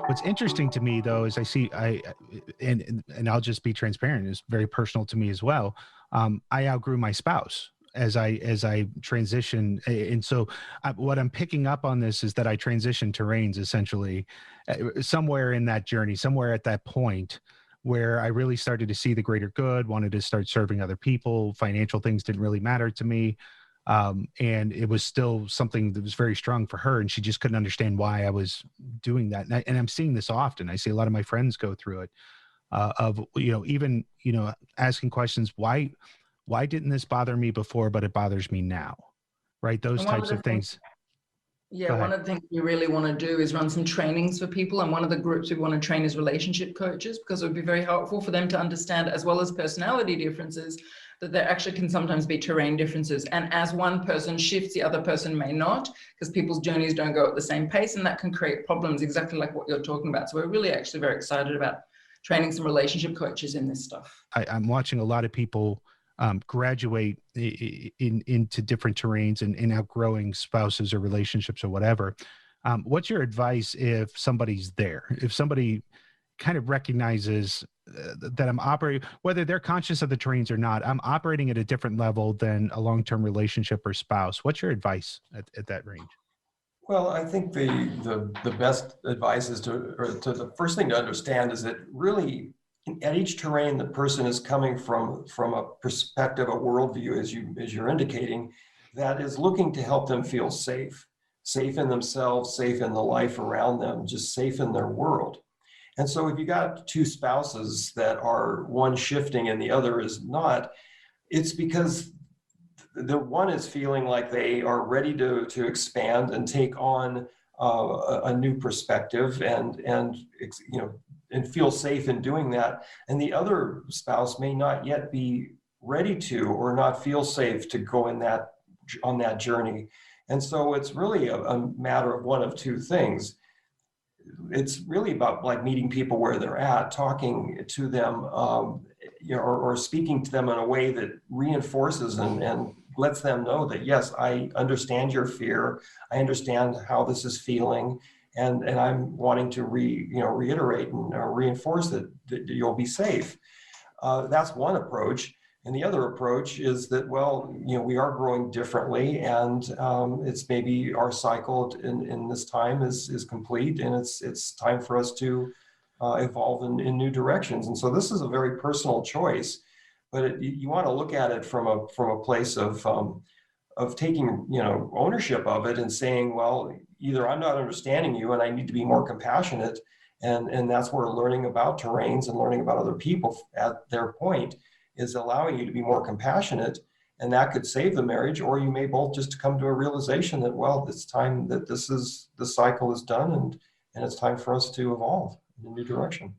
What's interesting to me though is and I'll just be transparent. It's very personal to me as well. I outgrew my spouse as I transition, and so what I'm picking up on this is that I transitioned terrains essentially, somewhere in that journey, somewhere at that point where I really started to see the greater good, wanted to start serving other people. Financial things didn't really matter to me. And it was still something that was very strong for her, and she just couldn't understand why I was doing that. And I'm seeing this often. I see a lot of my friends go through it, of even asking questions, why didn't this bother me before, but it bothers me now, right? Those And one types of the of things things. Yeah, Go one ahead. of the things we really want to do is run some trainings for people. And one of the groups we want to train is relationship coaches, because it would be very helpful for them to understand, as well as personality differences, that there actually can sometimes be terrain differences. And as one person shifts, the other person may not, because people's journeys don't go at the same pace. And that can create problems, exactly like what you're talking about. So we're really actually very excited about training some relationship coaches in this stuff. I'm watching a lot of people graduate into different terrains and outgrowing spouses or relationships or whatever. What's your advice if somebody's there? If somebody kind of recognizes that I'm operating, whether they're conscious of the terrains or not, I'm operating at a different level than a long-term relationship or spouse. What's your advice at that range? Well, I think the best advice is to the first thing to understand is that really at each terrain the person is coming from a perspective, a worldview, as you're indicating, that is looking to help them feel safe, safe in themselves, safe in the life around them, just safe in their world. And so if you got two spouses that are one shifting and the other is not, it's because the one is feeling like they are ready to expand and take on a new perspective and feel safe in doing that, and the other spouse may not yet be ready to or not feel safe to go on that journey. And so it's really a matter of one of two things. It's really about like meeting people where they're at, talking to them, or speaking to them in a way that reinforces and lets them know that, yes, I understand your fear. I understand how this is feeling. And I'm wanting to reiterate and reinforce that you'll be safe. That's one approach. And the other approach is that, well, we are growing differently, and it's maybe our cycle in this time is complete, and it's time for us to evolve in new directions. And so this is a very personal choice, but you want to look at it from a place of taking ownership of it and saying, well, either I'm not understanding you and I need to be more compassionate, and that's where learning about terrains and learning about other people at their point is allowing you to be more compassionate, and that could save the marriage. Or you may both just come to a realization that, well, it's time that the cycle is done, and it's time for us to evolve in a new direction.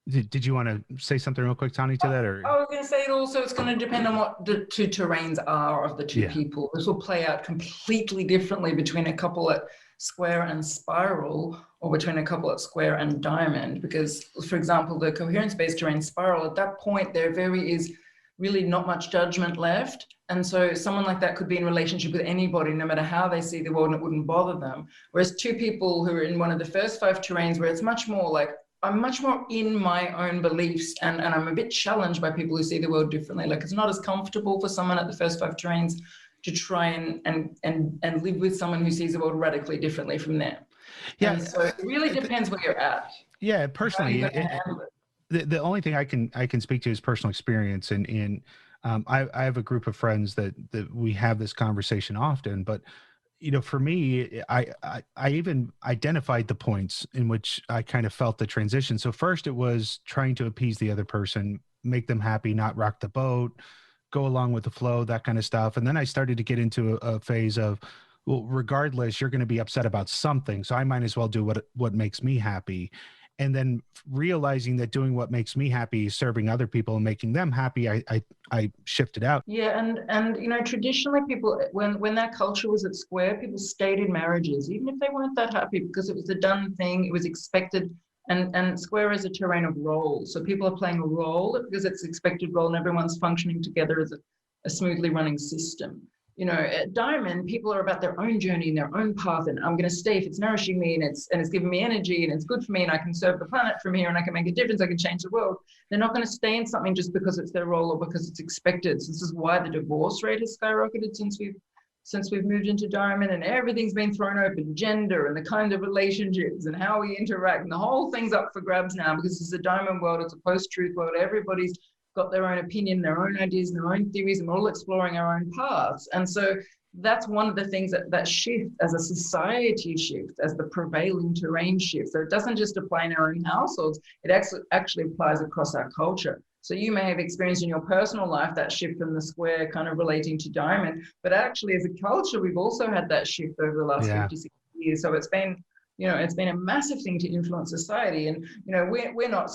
Did you want to say something real quick, Tony, to that? Or I was going to say also it's going to depend on what the two terrains are of the two yeah. people. This will play out completely differently between a couple at square and spiral, or between a couple at square and diamond. Because, for example, the coherence-based terrain spiral, at that point, there is really not much judgment left. And so someone like that could be in relationship with anybody, no matter how they see the world, and it wouldn't bother them. Whereas two people who are in one of the first 5 terrains, where it's much more like, I'm much more in my own beliefs, and I'm a bit challenged by people who see the world differently. Like, it's not as comfortable for someone at the first 5 terrains to try and live with someone who sees the world radically differently from them. Yeah. And so it really depends where you're at. Yeah, How are you personally, going to handle it? the only thing I can speak to is personal experience, and I have a group of friends that we have this conversation often. But for me, I even identified the points in which I kind of felt the transition. So first, it was trying to appease the other person, make them happy, not rock the boat, go along with the flow, that kind of stuff. And then I started to get into a phase of, well, regardless, you're going to be upset about something, so I might as well do what makes me happy. And then realizing that doing what makes me happy is serving other people and making them happy, I shifted out. Yeah, and traditionally people, when that culture was at square, people stayed in marriages, even if they weren't that happy, because it was a done thing, it was expected. And square is a terrain of role. So people are playing a role because it's expected role, and everyone's functioning together as a smoothly running system. You know, at Diamond, people are about their own journey and their own path. And I'm going to stay if it's nourishing me and it's giving me energy and it's good for me and I can serve the planet from here and I can make a difference. I can change the world. They're not going to stay in something just because it's their role or because it's expected. So this is why the divorce rate has skyrocketed since we've moved into Diamond, and everything's been thrown open, gender and the kind of relationships and how we interact. And the whole thing's up for grabs now because it's a Diamond world. It's a post-truth world. Everybody's got their own opinion, their own ideas, their own theories, and we're all exploring our own paths. And so that's one of the things that shift as a society shift, as the prevailing terrain shift. So it doesn't just apply in our own households, it actually applies across our culture. So you may have experienced in your personal life that shift from the square kind of relating to Diamond, but actually as a culture, we've also had that shift over the last 50, 60 years. So it's been, you know, it's been a massive thing to influence society. And, you know, we're not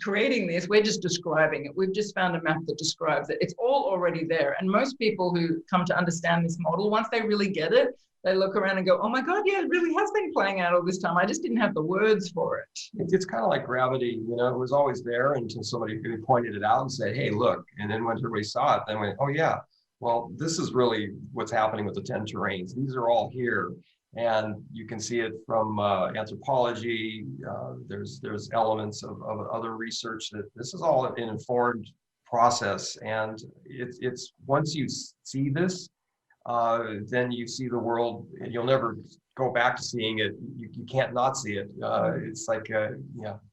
creating this, we're just describing it. We've just found a map that describes it. It's all already there. And most people who come to understand this model, once they really get it, they look around and go, oh my God, yeah, it really has been playing out all this time. I just didn't have the words for it. It's kind of like gravity, you know, it was always there until somebody pointed it out and said, hey, look. And then when everybody saw it, then went, oh yeah, well, this is really what's happening with the 10 terrains. These are all here. And you can see it from anthropology. There's elements of other research that this is all an informed process. And it's once you see this, then you see the world. You'll never go back to seeing it. You can't not see it. It's like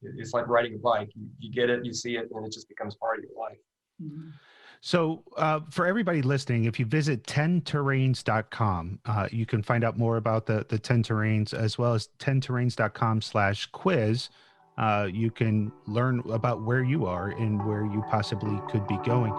it's like riding a bike. You get it, you see it, and it just becomes part of your life. Mm-hmm. So for everybody listening, if you visit 10terrains.com, you can find out more about the 10 terrains, as well as 10terrains.com/quiz. You can learn about where you are and where you possibly could be going.